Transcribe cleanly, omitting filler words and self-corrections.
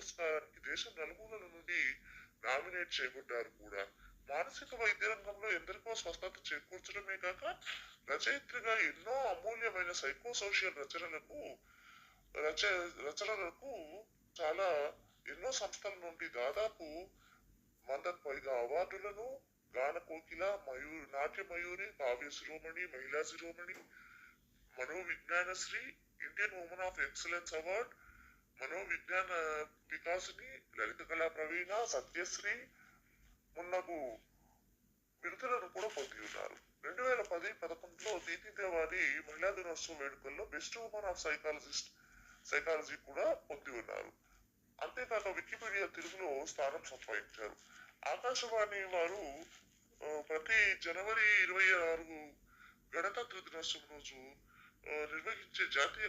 పురస్కారానికి దేశం నలుమూలల నుండి నామినేట్ చేయబడ్డారు కూడా. మానసిక వైద్య రంగంలో ఎందరికో స్వస్థత చేకూర్చడమే కాక రచయిత్రిగా ఎన్నో అమూల్యమైన సైకో సోషల్ రచనలకు చాలా ఎన్నో సంస్థల నుండి దాదాపు 100కు పైగా అవార్డులను, గాన కోకిల, నాట్య Mayuri, Kavya Shiromani, Mahila Shiromani, Manovignanasri, Indian women of excellence award, Manovignana Vikasini, Lalitha Kala Praveena, Satyasri మున్నగు బిరుదులను కూడా పొంది ఉన్నారు. 2010-11లో దీతి తివారీ మహిళా దినోత్సవ వేడుకల్లో బెస్ట్ ఉమెన్ ఆఫ్ సైకాలజీ కూడా పొంది ఉన్నారు. అంతేకాక వికీపీడియా తెలుగులో స్థానం సంపాదించారు. ఆకాశవాణి వారు ప్రతి జనవరి 26 గణతంత్ర దినోత్సవం రోజు నిర్వహించే జాతీయ